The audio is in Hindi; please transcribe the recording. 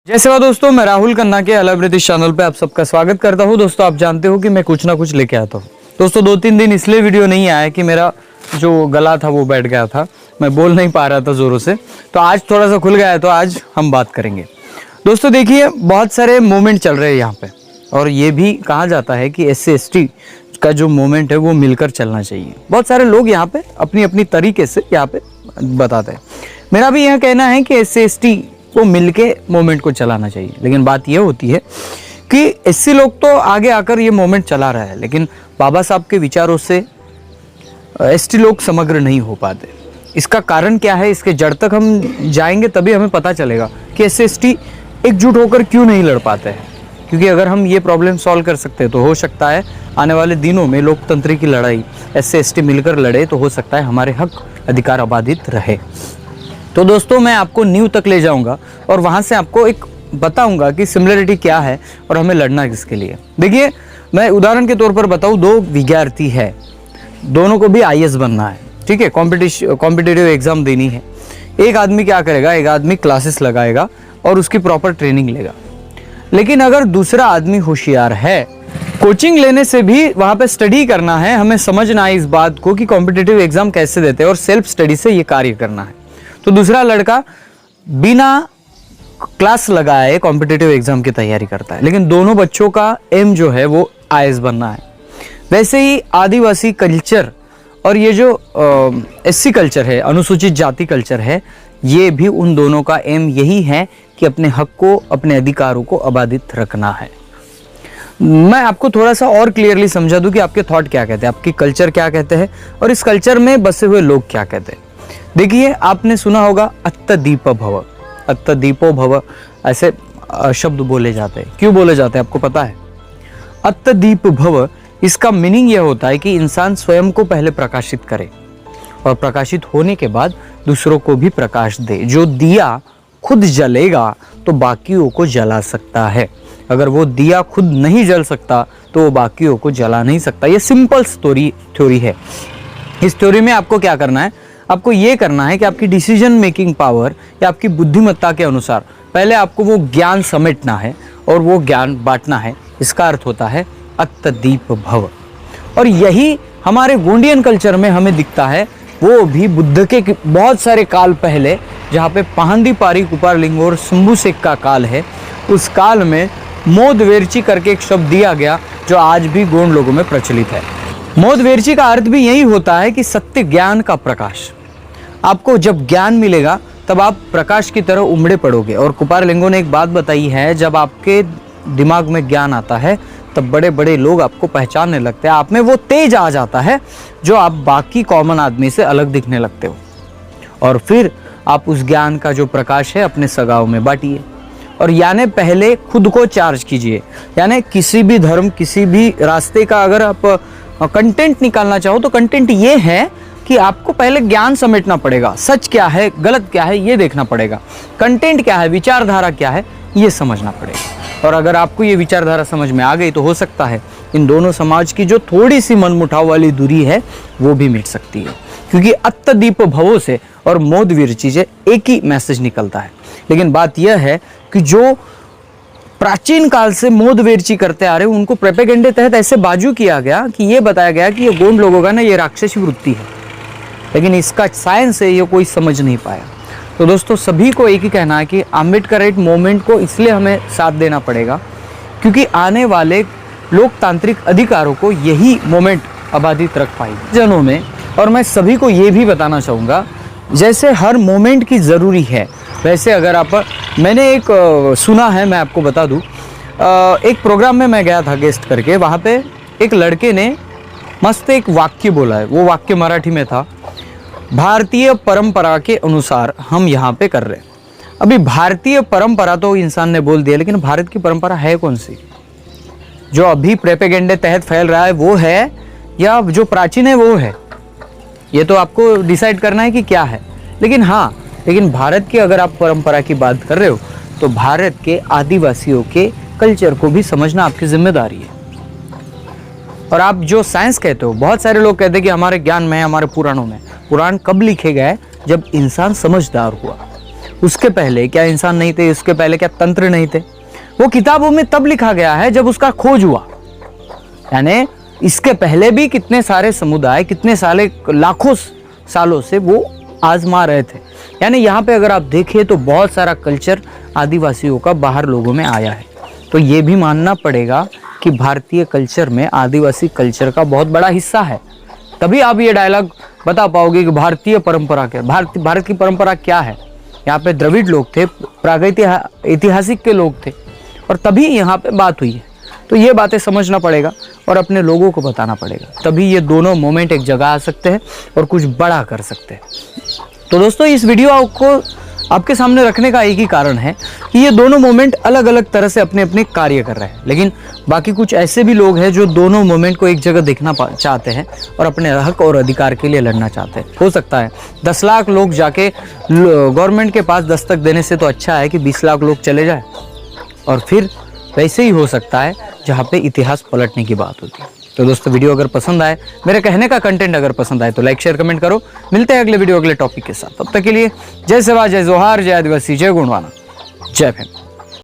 जय सेवा दोस्तों, मैं राहुल खन्ना के अलग ब्रिटिश चैनल पे आप सबका स्वागत करता हूँ। दोस्तों आप जानते हो कि मैं कुछ ना कुछ लेके आता हूँ। दोस्तों 2-3 दिन इसलिए वीडियो नहीं आया कि मेरा जो गला था वो बैठ गया था, मैं बोल नहीं पा रहा था ज़ोरों से। तो आज थोड़ा सा खुल गया है, तो आज हम बात करेंगे। दोस्तों देखिए, बहुत सारे मूवमेंट चल रहे हैं यहाँ पे, और ये भी कहा जाता है कि SC/ST का जो मूवमेंट है वो मिलकर चलना चाहिए। बहुत सारे लोग यहाँ पे अपनी अपनी तरीके से यहाँ पे बताते हैं। मेरा भी यह कहना है कि SC/ST को मिलके मूवमेंट को चलाना चाहिए, लेकिन बात यह होती है कि SC लोग तो आगे आकर ये मूवमेंट चला रहा है, लेकिन बाबा साहब के विचारों से ST लोग समग्र नहीं हो पाते। इसका कारण क्या है, इसके जड़ तक हम जाएंगे तभी हमें पता चलेगा कि SC/ST एकजुट होकर क्यों नहीं लड़ पाते हैं। क्योंकि अगर हम ये प्रॉब्लम सॉल्व कर सकते हैं तो हो सकता है आने वाले दिनों में लोकतंत्र की लड़ाई SC/ST मिलकर लड़े, तो हो सकता है हमारे हक अधिकार अबाधित रहे। तो दोस्तों मैं आपको न्यू तक ले जाऊंगा और वहां से आपको एक बताऊंगा कि सिमिलरिटी क्या है और हमें लड़ना किसके लिए। देखिए, मैं उदाहरण के तौर पर बताऊं, 2 विद्यार्थी है, दोनों को भी IAS बनना है, ठीक है, कॉम्पिटिटिव एग्जाम देनी है। एक आदमी क्या करेगा, एक आदमी क्लासेस लगाएगा और उसकी प्रॉपर ट्रेनिंग लेगा। लेकिन अगर दूसरा आदमी होशियार है, कोचिंग लेने से भी वहां पे स्टडी करना है, हमें समझना है इस बात को कि कॉम्पिटिटिव एग्जाम कैसे देते हैं और सेल्फ स्टडी से ये कार्य करना है। तो दूसरा लड़का बिना क्लास लगाए कॉम्पिटिटिव एग्जाम की तैयारी करता है, लेकिन दोनों बच्चों का एम जो है वो IAS बनना है। वैसे ही आदिवासी कल्चर और ये जो SC कल्चर है, अनुसूचित जाति कल्चर है, ये भी उन दोनों का एम यही है कि अपने हक को, अपने अधिकारों को अबाधित रखना है। मैं आपको थोड़ा सा और क्लियरली समझा दूं कि आपके थॉट क्या कहते हैं, आपकी कल्चर क्या कहते हैं और इस कल्चर में बसे हुए लोग क्या कहते हैं। देखिए, आपने सुना होगा अत्तदीपो भव, अत्तदीपो भव, ऐसे शब्द बोले जाते हैं। क्यों बोले जाते हैं आपको पता है? अत्तदीप भव, इसका मीनिंग यह होता है कि इंसान स्वयं को पहले प्रकाशित करे और प्रकाशित होने के बाद दूसरों को भी प्रकाश दे। जो दिया खुद जलेगा तो बाकियों को जला सकता है, अगर वो दिया खुद नहीं जल सकता तो वो बाकियों को जला नहीं सकता। ये सिंपल थ्योरी है। इस थ्योरी में आपको क्या करना है, आपको ये करना है कि आपकी डिसीजन मेकिंग पावर या आपकी बुद्धिमत्ता के अनुसार पहले आपको वो ज्ञान समेटना है और वो ज्ञान बांटना है। इसका अर्थ होता है अत्तदीप भव। और यही हमारे गोंडियन कल्चर में हमें दिखता है, वो भी बुद्ध के बहुत सारे काल पहले, जहाँ पे पहांदी पारी कुपारलिंग और शंभुशेख का काल है, उस काल में मोदवेरची करके एक शब्द दिया गया जो आज भी गोंड लोगों में प्रचलित है। मोदवेरची का अर्थ भी यही होता है कि सत्य ज्ञान का प्रकाश। आपको जब ज्ञान मिलेगा तब आप प्रकाश की तरह उमड़े पड़ोगे। और कुपारलिंगों ने एक बात बताई है, जब आपके दिमाग में ज्ञान आता है तब बड़े बड़े लोग आपको पहचानने लगते हैं, आप में वो तेज आ जाता है जो आप बाकी कॉमन आदमी से अलग दिखने लगते हो। और फिर आप उस ज्ञान का जो प्रकाश है अपने सगाओं में बांटिए। और यानी पहले खुद को चार्ज कीजिए। यानी किसी भी धर्म, किसी भी रास्ते का अगर आप कंटेंट निकालना चाहो तो कंटेंट ये है कि आपको पहले ज्ञान समेटना पड़ेगा। सच क्या है, गलत क्या है, ये देखना पड़ेगा। कंटेंट क्या है, विचारधारा क्या है, ये समझना पड़ेगा। और अगर आपको ये विचारधारा समझ में आ गई तो हो सकता है इन दोनों समाज की जो थोड़ी सी मनमुटाव वाली दूरी है वो भी मिट सकती है। क्योंकि अत्तदीप भवों से और मोदवेरची से एक ही मैसेज निकलता है। लेकिन बात यह है कि जो प्राचीन काल से मोदवेरची करते आ रहे हैं, उनको प्रोपेगेंडे तहत ऐसे बाजू किया गया कि ये बताया गया कि ये गोंड लोगों का ना ये राक्षसी वृत्ति है, लेकिन इसका साइंस है ये कोई समझ नहीं पाया। तो दोस्तों सभी को एक ही कहना है कि आम्बेडकराइट मूवमेंट को इसलिए हमें साथ देना पड़ेगा क्योंकि आने वाले लोकतांत्रिक अधिकारों को यही मूवमेंट अबाधित रख पाएगी जनों में। और मैं सभी को ये भी बताना चाहूँगा, जैसे हर मूवमेंट की ज़रूरी है, वैसे अगर आप, मैंने एक सुना है, मैं आपको बता दूं, एक प्रोग्राम में मैं गया था गेस्ट करके, वहाँ पे एक लड़के ने मस्त एक वाक्य बोला है। वो वाक्य मराठी में था, भारतीय परंपरा के अनुसार हम यहाँ पे कर रहे हैं। अभी भारतीय परंपरा तो इंसान ने बोल दिया, लेकिन भारत की परंपरा है कौन सी? जो अभी प्रोपेगेंडे तहत फैल रहा है वो है, या जो प्राचीन है वो है? ये तो आपको डिसाइड करना है कि क्या है। लेकिन हाँ, लेकिन भारत की अगर आप परंपरा की बात कर रहे हो तो भारत के आदिवासियों के कल्चर को भी समझना आपकी जिम्मेदारी है। और आप जो साइंस कहते हो, बहुत सारे लोग कहते हैं कि हमारे ज्ञान में है, हमारे पुराणों में। पुराण कब लिखे गए? जब इंसान समझदार हुआ। उसके पहले क्या इंसान नहीं थे, उसके पहले क्या तंत्र नहीं थे? वो किताबों में तब लिखा गया है जब उसका खोज हुआ। यानी इसके पहले भी कितने सारे समुदाय कितने साले लाखों सालों से वो आजमा रहे थे। यानी यहाँ पे अगर आप देखिए तो बहुत सारा कल्चर आदिवासियों का बाहर लोगों में आया है। तो ये भी मानना पड़ेगा कि भारतीय कल्चर में आदिवासी कल्चर का बहुत बड़ा हिस्सा है। तभी आप ये डायलॉग बता पाओगे कि भारतीय परंपरा क्या, भारत की परंपरा क्या है। यहाँ पे द्रविड़ लोग थे, प्रागैतिहासिक के लोग थे, और तभी यहाँ पे बात हुई है। तो ये बातें समझना पड़ेगा और अपने लोगों को बताना पड़ेगा, तभी ये दोनों मोमेंट एक जगह आ सकते हैं और कुछ बड़ा कर सकते हैं। तो दोस्तों इस वीडियो को आपके सामने रखने का एक ही कारण है कि ये दोनों मोमेंट अलग अलग तरह से अपने अपने कार्य कर रहे हैं, लेकिन बाकी कुछ ऐसे भी लोग हैं जो दोनों मोमेंट को एक जगह देखना चाहते हैं और अपने हक और अधिकार के लिए लड़ना चाहते हैं। हो सकता है 10 लाख लोग जाके गवर्नमेंट के पास दस्तक देने से तो अच्छा है कि 20 लाख लोग चले जाए, और फिर वैसे ही हो सकता है जहाँ पे इतिहास पलटने की बात होती है। तो दोस्तों वीडियो अगर पसंद आए, मेरे कहने का कंटेंट अगर पसंद आए तो लाइक शेयर कमेंट करो। मिलते हैं अगले वीडियो अगले टॉपिक के साथ। तब तक के लिए जय सेवा, जय जोहार, जय आदिवासी, जय गोंडवाना, जय भीम।